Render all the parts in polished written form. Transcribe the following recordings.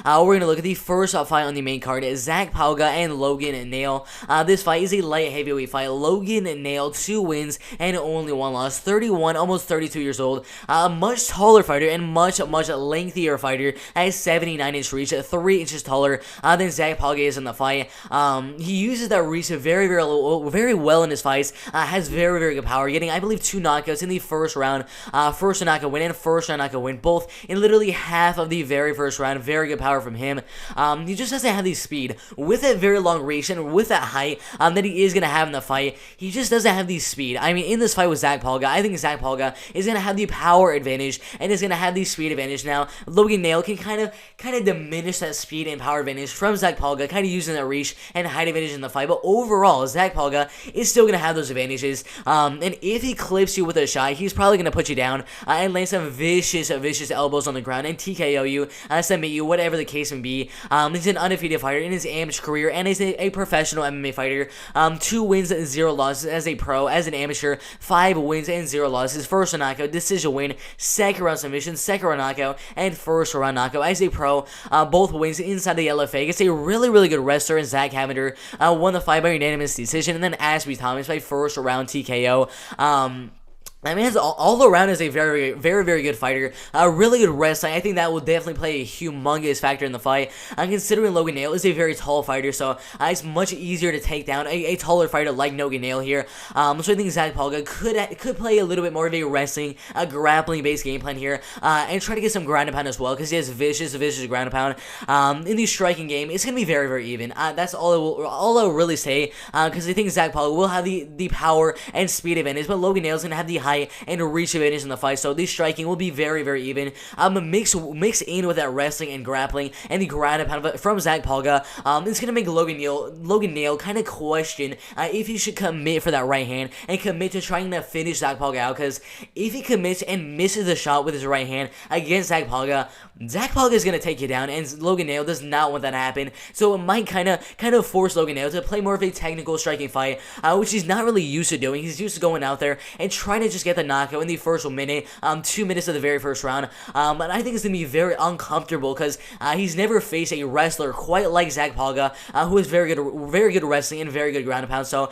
We're going to look at the first fight on the main card. Zach Palga and Logan Nail. This fight is a light heavyweight fight. Logan Nail, 2 wins and only 1 loss. 31, almost 32 years old. Much taller fighter and much lengthier fighter at 79-inch reach, 3 inches taller than Zach Palga is in the fight. He uses that reach very well in his fights. Has very good power, getting, I believe, 2 knockouts in the first round. First knockout win and first round knockout win, both in literally half of the very first round. Very good power from him. He just doesn't have the speed with that very long reach and with that height that he is going to have in the fight. He just doesn't have the speed. I mean, in this fight with Zach Palga, I think Zach Palga is going to have the power advantage and is going to have the speed advantage. Now, Logan Nail can kind of diminish that speed and power advantage from Zach Palga, kind of using that reach and height advantage in the fight. But overall, Zach Palga is still going to have those advantages. And if he clips you with a shot, he's probably going to put you down and land some vicious elbows on the ground and TKO you, submit you, whatever the case may be. He's an undefeated fighter in his amateur career and is a professional MMA fighter. 2 wins and 0 losses as a pro. As an amateur, 5 wins and 0 losses. First knockout, decision win, second round submission, second round knockout, and first round knockout. As a pro, both wins inside the LFA. It's a really good wrestler in Zach Cavender. Won the fight by unanimous decision, and then Ashby Thomas by first round TKO. I mean, all around is a very good fighter. Really good wrestling. I think that will definitely play a humongous factor in the fight. Considering Logan Nail is a very tall fighter, so it's much easier to take down a taller fighter like Logan Nail here. So I think Zach Palga could play a little bit more of a wrestling, grappling-based game plan here, and try to get some ground and pound as well, because he has vicious ground and pound. In the striking game, it's gonna be very even. That's all I will really say, because I think Zach Palga will have the power and speed advantage, but Logan Nail is gonna have the height and reach advantage in the fight, so the striking will be very even. Mix in with that wrestling and grappling and the ground and pound from Zach Palga. It's gonna make Logan Nail kind of question if he should commit for that right hand and commit to trying to finish Zach Palga out, because if he commits and misses the shot with his right hand against Zach Palga is gonna take you down, and Logan Nail does not want that to happen. So it might kind of force Logan Nail to play more of a technical striking fight, which he's not really used to doing. He's used to going out there and trying to just get the knockout in the first minute, 2 minutes of the very first round. But I think it's gonna be very uncomfortable, because he's never faced a wrestler quite like Zach Palga, who is very good wrestling and very good ground and pound. So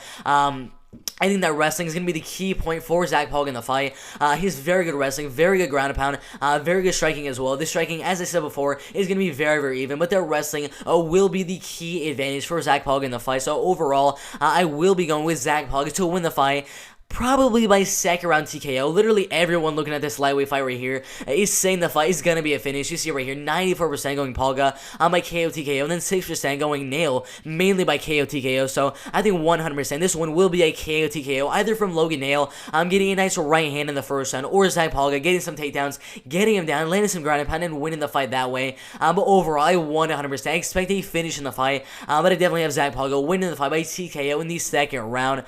I think that wrestling is going to be the key point for Zach Palga in the fight. He's very good wrestling, very good ground and pound, very good striking as well. The striking, as I said before, is going to be very even, but the wrestling will be the key advantage for Zach Palga in the fight. So overall, I will be going with Zach Palga to win the fight. Probably by second round TKO. Literally everyone looking at this lightweight fight right here is saying the fight is going to be a finish. You see right here, 94% going Palga by KO TKO, and then 6% going Nail, mainly by KO TKO. So I think 100% this one will be a KO TKO, either from Logan Nail, getting a nice right hand in the first round, or Zach Palga getting some takedowns, getting him down, landing some ground and pound, and winning the fight that way. But overall, I 100% expect a finish in the fight, but I definitely have Zach Palga winning the fight by TKO in the second round.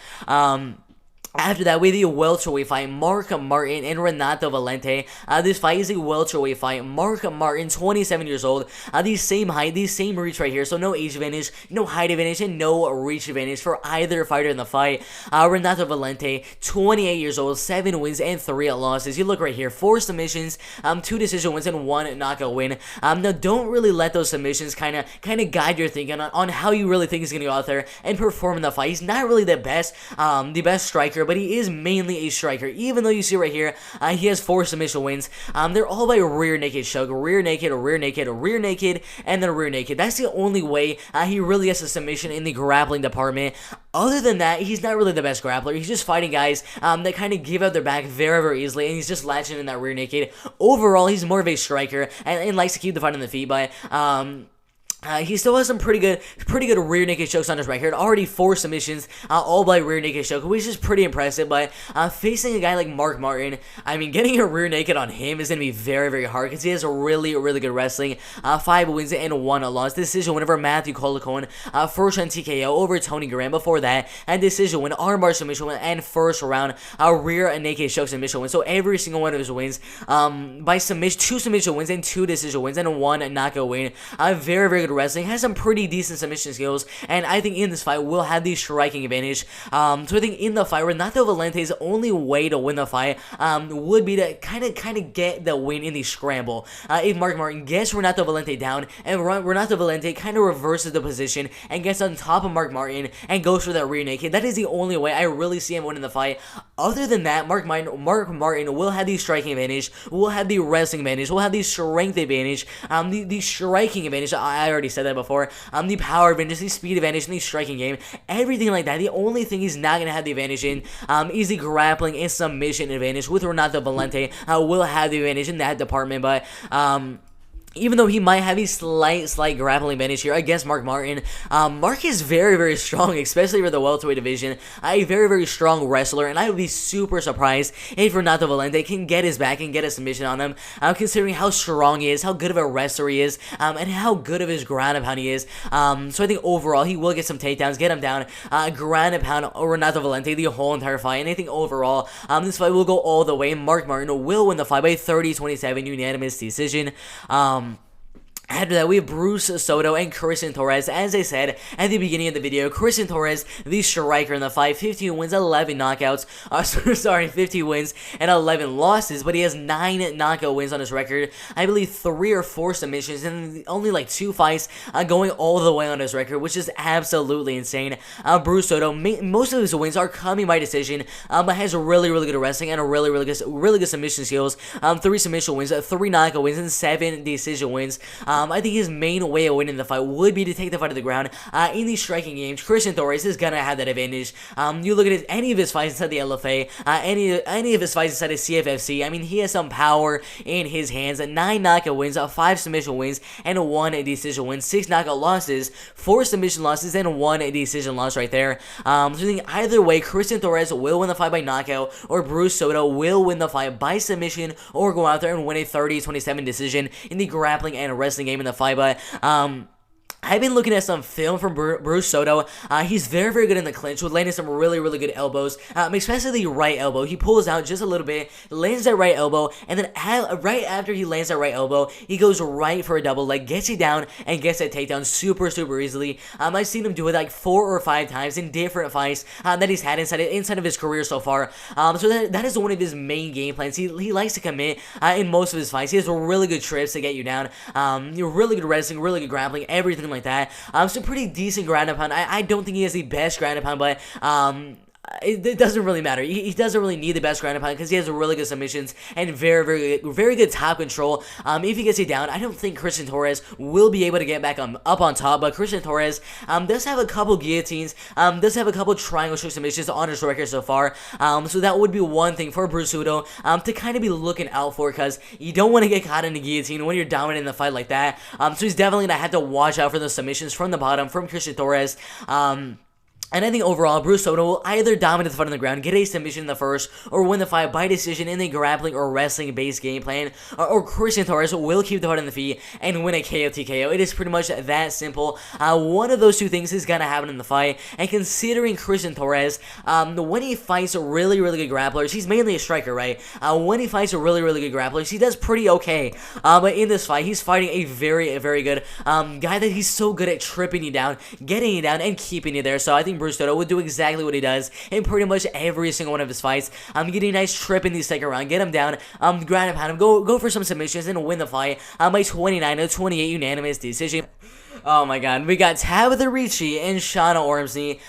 After that, we have the welterweight fight, Mark Martin and Renato Valente. This fight is a welterweight fight. Mark Martin, 27 years old. The same height, the same reach right here. So no age advantage, no height advantage, and no reach advantage for either fighter in the fight. Renato Valente, 28 years old, 7 wins and 3 losses. You look right here, 4 submissions, 2 decision wins, and 1 knockout win. Now, don't really let those submissions kind of guide your thinking on how you really think he's going to go out there and perform in the fight. He's not really the best striker, but he is mainly a striker. Even though you see right here, he has 4 submission wins. They're all by rear naked choke, rear naked, rear naked, rear naked, and then rear naked. That's the only way he really gets a submission in the grappling department. Other than that, he's not really the best grappler. He's just fighting guys that kind of give out their back very easily, and he's just latching in that rear naked. Overall, he's more of a striker and likes to keep the fight on the feet, but he still has some pretty good rear naked chokes on his record. Already 4 submissions, all by rear naked choke, which is pretty impressive. But facing a guy like Mark Martin, I mean, getting a rear naked on him is going to be very hard, because he has a really good wrestling. 5 wins and 1 loss. Decision win over Matthew Colacone. First round TKO over Tony Graham. Before that, and decision win, armbar submission win, and first round rear naked choke submission win. So every single one of his wins by submission, 2 submission wins and 2 decision wins and 1 knockout win. Very good good wrestling, has some pretty decent submission skills, and I think in this fight will have the striking advantage. So I think in the fight, Renato Valente's only way to win the fight would be to kind of get the win in the scramble. If Mark Martin gets Renato Valente down, and Renato Valente kind of reverses the position and gets on top of Mark Martin and goes for that rear naked, that is the only way I really see him winning the fight. Other than that, Mark Martin will have the striking advantage, will have the wrestling advantage, will have the strength advantage, the striking advantage. I already said that before. The power advantage, the speed advantage in the striking game, everything like that. The only thing he's not gonna have the advantage in is the grappling and submission advantage. With Renato Valente, will have the advantage in that department, but even though he might have a slight grappling advantage here against Mark Martin, Mark is very strong, especially for the welterweight division. A very strong wrestler, and I would be super surprised if Renato Valente can get his back and get a submission on him, considering how strong he is, how good of a wrestler he is, and how good of his ground and pound he is. So I think overall, he will get some takedowns, get him down, ground and pound Renato Valente the whole entire fight, and I think overall, this fight will go all the way. Mark Martin will win the fight by 30-27 unanimous decision. After that, we have Bruce Soto and Christian Torres. As I said at the beginning of the video, Christian Torres, the striker in the fight, 15 wins, 11 knockouts. 15 wins and 11 losses, but he has 9 knockout wins on his record. I believe 3 or 4 submissions, and only like 2 fights going all the way on his record, which is absolutely insane. Bruce Soto, most of his wins are coming by decision, but has really good wrestling and a really good submission skills. 3 submission wins, 3 knockout wins, and 7 decision wins. I think his main way of winning the fight would be to take the fight to the ground. In these striking games, Christian Torres is gonna have that advantage. You look at any of his fights inside the LFA, any of his fights inside the CFFC. I mean, he has some power in his hands. 9 knockout wins, 5 submission wins, and 1 decision win. 6 knockout losses, 4 submission losses, and 1 decision loss right there. So I think either way, Christian Torres will win the fight by knockout, or Bruce Soto will win the fight by submission, or go out there and win a 30-27 decision in the grappling and wrestling game in the fight. But I've been looking at some film from Bruce Soto. He's very good in the clinch with landing some really good elbows, especially the right elbow. He pulls out just a little bit, lands that right elbow, and then right after he lands that right elbow, he goes right for a double leg, gets it down, and gets that takedown super easily. I've seen him do it like 4 or 5 times in different fights that he's had inside of his career so far. So that is one of his main game plans. He likes to commit in most of his fights. He has really good trips to get you down. Really good wrestling, really good grappling, everything like that. Some pretty decent ground and pound. I don't think he has the best ground and pound, but it doesn't really matter. He doesn't really need the best ground and pound because he has really good submissions and very good top control. If he gets it down, I don't think Christian Torres will be able to get back up on top, but Christian Torres does have a couple guillotines, does have a couple triangle choke submissions on his record so far. So that would be one thing for Bruce Soto to kind of be looking out for, because you don't want to get caught in the guillotine when you're dominant in the fight like that. So he's definitely going to have to watch out for the submissions from the bottom from Christian Torres. And I think overall, Bruce Soto will either dominate the fight on the ground, get a submission in the first, or win the fight by decision in the grappling or wrestling-based game plan, or Christian Torres will keep the fight on the feet and win a KO TKO. It is pretty much that simple. One of those two things is going to happen in the fight, and considering Christian Torres, when he fights really good grapplers, he's mainly a striker, right? When he fights really good grapplers, he does pretty okay. But in this fight, he's fighting a very good guy that he's so good at tripping you down, getting you down, and keeping you there. So I think Bruce Soto would do exactly what he does in pretty much every single one of his fights. Getting a nice trip in the second round, get him down, ground and pound him, go for some submissions, and win the fight by 29-28 unanimous decision. Oh my god, we got Tabitha Ricci and Shauna Ormsby.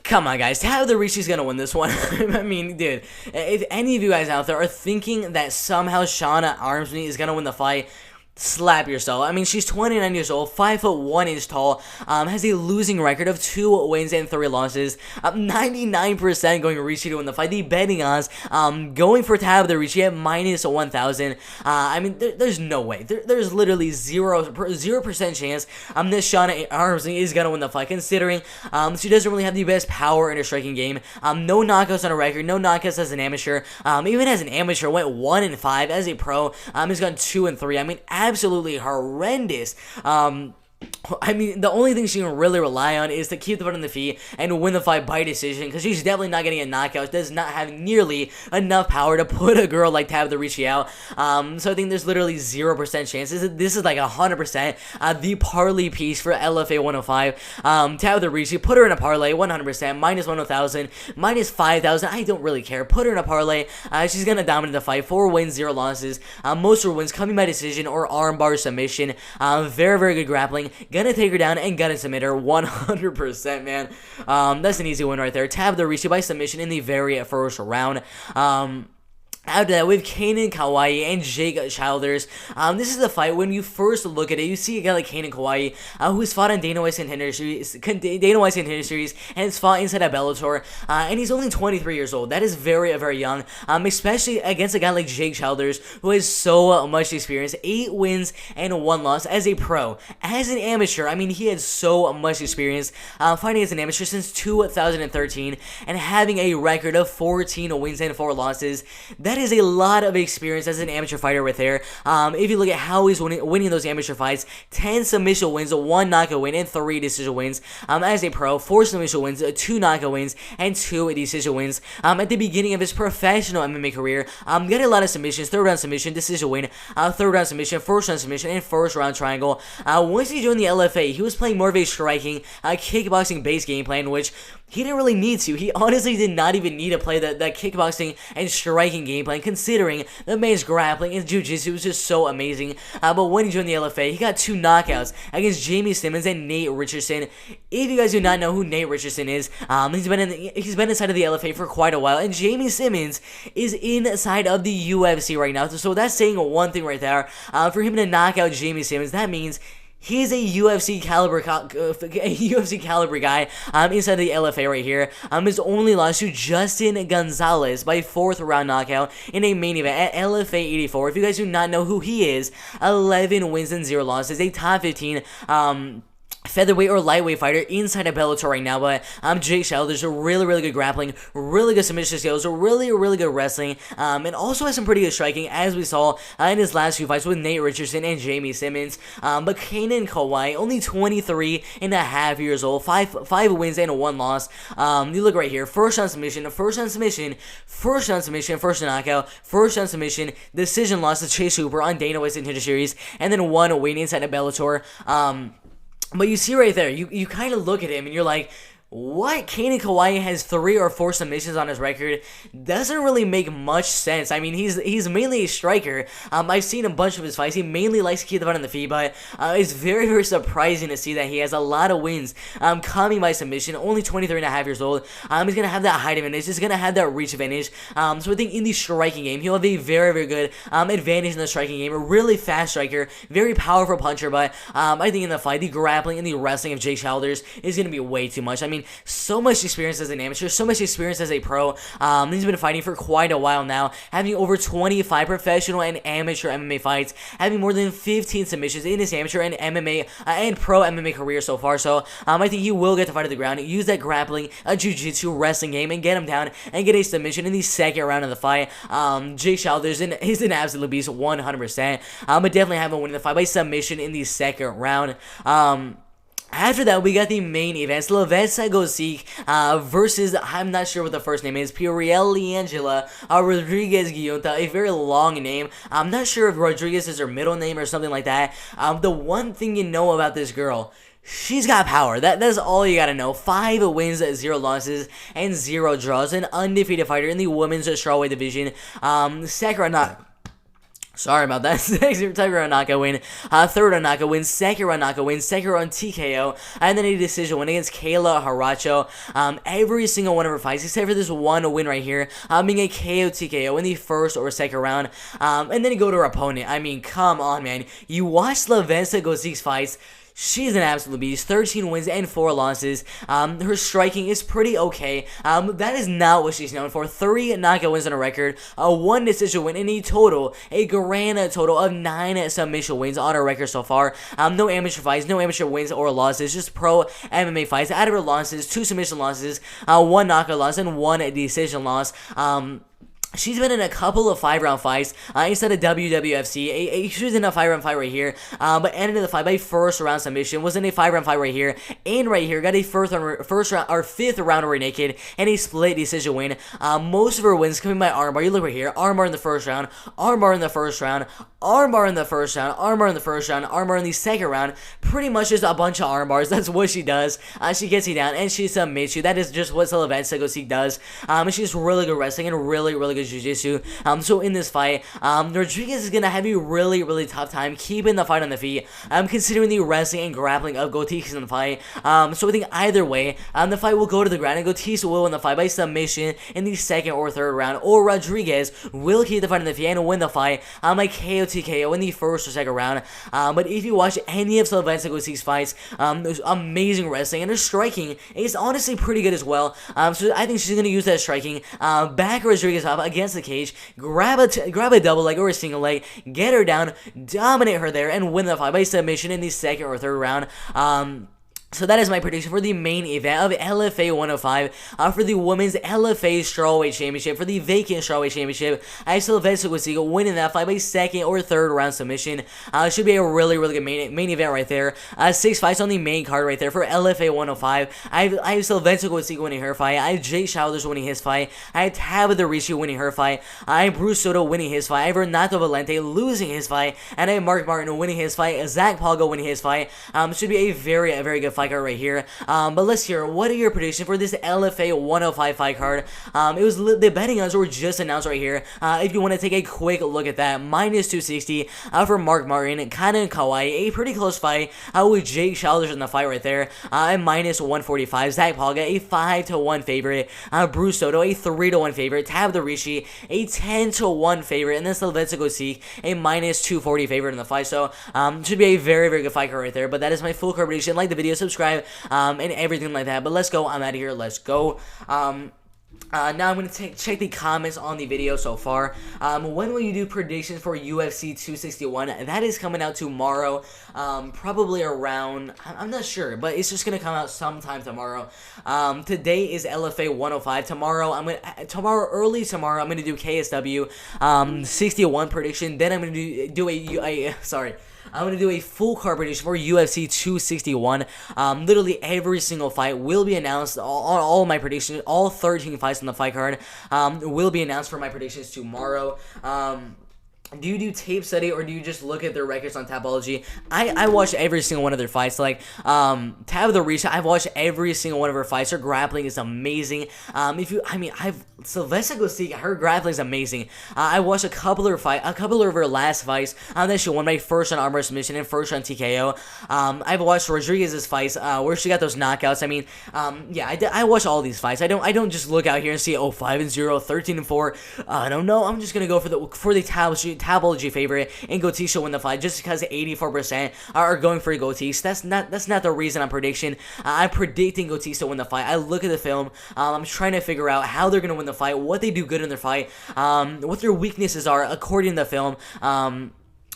Come on, guys. Tabitha Ricci's gonna win this one. I mean, dude, if any of you guys out there are thinking that somehow Shauna Ormsby is gonna win the fight, slap yourself. I mean, she's 29 years old, 5 foot 1 inch tall, has a losing record of 2 wins and 3 losses. 99% going Ricci to win the fight. The betting odds going for Tabitha Ricci at -1,000. I mean, there's no way. There's literally 0% chance that Shauna Ormsby is gonna win the fight, considering she doesn't really have the best power in her striking game. No knockouts on her record, no knockouts as an amateur. Even as an amateur, went 1-5. As a pro, has gone 2-3. I mean, absolutely horrendous I mean, the only thing she can really rely on is to keep the foot on the feet and win the fight by decision, because she's definitely not getting a knockout. She does not have nearly enough power to put a girl like Tabitha Ricci out. So I think there's literally 0% chances. This is like 100% the parlay piece for LFA 105. Tabitha Ricci, put her in a parlay, 100%, minus 1,000, minus 5,000. I don't really care. Put her in a parlay. She's going to dominate the fight. 4 wins, 0 losses. Most of her wins coming by decision or armbar submission. Very, very good grappling. Gonna take her down and gonna submit her 100%, man. That's an easy win right there. Tabitha Ricci by submission in the very first round. After that, we have Kanan Kawai and Jake Childers. This is a fight. When you first look at it, you see a guy like Kanan Kawai, who's fought on Dana White's Contender Series, and has fought inside of Bellator, and he's only 23 years old. That is very, very young, especially against a guy like Jake Childers, who has so much experience. 8 wins and 1 loss as a pro. As an amateur, I mean, he had so much experience fighting as an amateur since 2013, and having a record of 14 wins and 4 losses. That is a lot of experience as an amateur fighter right there. If you look at how he's winning those amateur fights, 10 submission wins, 1 knockout win, and 3 decision wins. As a pro, 4 submission wins, 2 knockout wins, and 2 decision wins. At the beginning of his professional MMA career, got a lot of submissions, 3rd round submission, decision win, 3rd round submission, 1st round submission, and 1st round triangle. Once he joined the LFA, he was playing more of a striking, kickboxing-based game plan, which he didn't really need to. He honestly did not even need to play that kickboxing and striking game plan, considering the man's grappling and jiu-jitsu was just so amazing. But when he joined the LFA, he got 2 knockouts against Jamie Simmons and Nate Richardson. If you guys do not know who Nate Richardson is, he's been inside of the LFA for quite a while, and Jamie Simmons is inside of the UFC right now. So that's saying one thing right there. For him to knock out Jamie Simmons, that means he's a UFC caliber guy inside the LFA right here. His only loss to Justin Gonzalez by 4th round knockout in a main event at LFA 84. If you guys do not know who he is, 11 wins and 0 losses, a top 15 featherweight or lightweight fighter inside of Bellator right now. But Jake Childers, a really, really good grappling, really good submission skills, really, really good wrestling, and also has some pretty good striking, as we saw in his last 2 fights with Nate Richardson and Jamie Simmons. But Kanan Kawai, only 23 and a half years old, 5 wins and 1 loss. You look right here, 1st round submission, 1st round submission, 1st round submission, 1st knockout, 1st round submission, decision loss to Chase Hooper on Dana White's Contender Series, and then 1 win inside of Bellator. But you see right there, you kind of look at him and you're like, what? Kanan Kawai has 3 or 4 submissions on his record. Doesn't really make much sense. I mean, he's mainly a striker. I've seen a bunch of his fights. He mainly likes to keep the fight on the feet, but it's very, very surprising to see that he has a lot of wins coming by submission. Only 23 and a half years old. He's going to have that height advantage. He's going to have that reach advantage. So I think in the striking game, he'll have a very, very good advantage in the striking game. A really fast striker, very powerful puncher, but I think in the fight, the grappling and the wrestling of Jake Childers is going to be way too much. I mean, so much experience as an amateur, so much experience as a pro. He's been fighting for quite a while now, having over 25 professional and amateur MMA fights, having more than 15 submissions in his amateur and MMA and pro MMA career so far. So I think he will get to fight at the ground, use that grappling, jiu-jitsu, wrestling game, and get him down and get a submission in the 2nd round of the fight. Jake Childers is an absolute beast, 100%. But definitely have him winning the fight by submission in the 2nd round. After that, we got the main event, Slavesa Gosik versus, I'm not sure what the first name is, Angela Rodriguez Guionta, a very long name. I'm not sure if Rodriguez is her middle name or something like that. The one thing you know about this girl, she's got power. That's all you gotta know. 5 wins, 0 losses, and 0 draws. An undefeated fighter in the women's strawweight division. Sorry about that. 2nd round knockout win, 3rd round knockout win, 2nd round knockout win, 2nd round TKO, and then a decision win against Kayla Haracho. Every single one of her fights, except for this one win right here, being a KO TKO in the 1st or 2nd round. And then you go to her opponent. I mean, come on, man. You watch Slavesa Gosik's fights. She's an absolute beast. 13 wins and 4 losses. Her striking is pretty okay. That is not what she's known for. 3 knockout wins on her record. 1 decision win, and a grand total of 9 submission wins on her record so far. No amateur fights, no amateur wins or losses. Just pro MMA fights. Out of her losses, 2 submission losses, 1 knockout loss, and 1 decision loss. She's been in a couple of 5-round fights instead of WWFC. She was in a 5-round fight right here, but ended the fight by first round submission. Was in a 5-round fight right here and right here. Got a first round or fifth round rear naked and a split decision win. Most of her wins coming by armbar. You look right here, armbar in the first round, armbar in the first round, armbar in the first round, armbar in the first round, armbar in the second round. Pretty much just a bunch of armbars. That's what she does. She gets you down and she submits you. That is just what Sylvester does. She's really good wrestling and really good jiu-jitsu. So in this fight, Rodriguez is gonna have a really tough time keeping the fight on the feet. Considering the wrestling and grappling of Gotix in the fight. So I think either way, the fight will go to the ground and Gotix will win the fight by submission in the second or third round, or Rodriguez will keep the fight on the feet and win the fight by KO TKO in the first or second round. But if you watch any of Sylvester Gotix's fights, there's amazing wrestling and her striking is honestly pretty good as well. So I think she's gonna use that striking, back Rodriguez up against the cage, grab a double leg or a single leg, get her down, dominate her there, and win the fight by submission in the second or third round. So that is my prediction for the main event of LFA 105. For the women's LFA Strawweight Championship, for the vacant Strawweight Championship, I have Sylvester Gotix winning that fight by second or third round submission. Should be a really good main event right there. 6 fights on the main card right there for LFA 105. I have Sylvester Gotix winning her fight. I have Jake Childers winning his fight. I have Tabitha Ricci winning her fight. I have Bruce Soto winning his fight. I have Renato Valente losing his fight. And I have Mark Martin winning his fight. Zach Palgo winning his fight. Should be a very good fight card right here. But let's hear, what are your predictions for this LFA 105 fight card? The betting odds were just announced right here. If you want to take a quick look at that, minus 260 for Mark Martin, Kana and Kawai, a pretty close fight with Jake Childers in the fight right there, and minus 145. Zach Palga, a 5-1 favorite. Bruce Soto, a 3-1 favorite. Tabitha Ricci, a 10-1 favorite, and then Sylvester Gotix, a minus 240 favorite in the fight. So should be a very good fight card right there. But that is my full card prediction. Like the video, subscribe, and everything like that. But let's go. I'm out of here. Let's go. Now I'm going to check the comments on the video so far. When will you do predictions for UFC 261? That is coming out tomorrow. Probably around, I'm not sure, but it's just going to come out sometime tomorrow. Today is LFA 105. Early tomorrow, I'm going to do KSW 61 prediction. Then I'm going to do I'm going to do a full card prediction for UFC 261. Literally every single fight will be announced. All my predictions, all 13 fights on the fight card will be announced for my predictions tomorrow. Do you do tape study or do you just look at their records on Tapology? I watch every single one of their fights. Like Tabitha Ricci, I've watched every single one of her fights. Her grappling is amazing. Sylvester Gotix, her grappling is amazing. I watched a couple of her last fights that she won by first round armbar submission and first round TKO. I've watched Rodriguez's fights where she got those knockouts. I watch all these fights. I don't just look out here and see 5-0, 13-4. I don't know. I'm just gonna go for the Tapology favorite, and Gotix will win the fight just because 84% are going for Gotix. That's not the reason I'm predicting. I'm predicting Gotix to win the fight. I look at the film. I'm trying to figure out how they're gonna win the fight, what they do good in their fight, what their weaknesses are according to the film.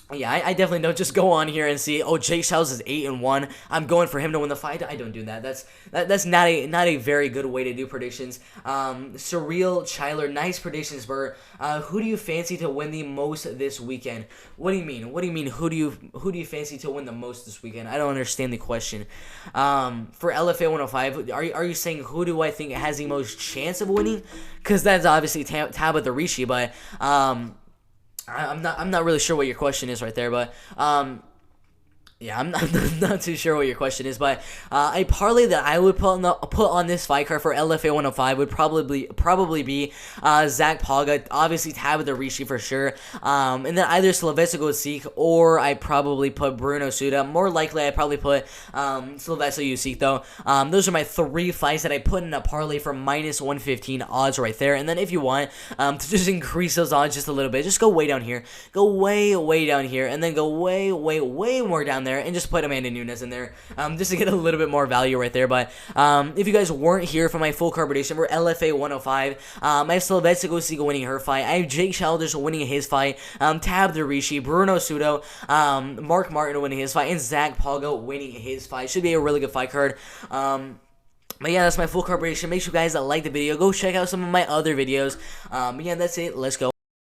I definitely don't just go on here and see, Jake Childers is 8-1. I'm going for him to win the fight. I don't do that. That's not a very good way to do predictions. Surreal Chyler, nice predictions, Bert. Who do you fancy to win the most this weekend? What do you mean? Who do you fancy to win the most this weekend? I don't understand the question. For LFA 105, are you saying who do I think has the most chance of winning? Because that's obviously Tabitha Ricci, but I'm not really sure what your question is right there, but I'm not too sure what your question is, but a parlay that I would put on this fight card for LFA 105 would probably be Zach Palga, obviously Tabitha Ricci for sure, and then either Sylvester Gotix or I probably put Bruno Suda. More likely I probably put Sylvester Gotix though. Those are my 3 fights that I put in a parlay for minus 115 odds right there. And then if you want to just increase those odds just a little bit, just go way down here, go way down here, and then go way more down there and just put Amanda Nunes in there just to get a little bit more value right there. But if you guys weren't here for my full card prediction for LFA 105, I have Sylvester Gotix winning her fight. I have Jake Childers winning his fight, Tabitha Ricci, Bruno Sudo, Mark Martin winning his fight, and Zach Palgo winning his fight. Should be a really good fight card. But yeah, that's my full card prediction. Make sure you guys like the video. Go check out some of my other videos. But yeah, that's it. Let's go.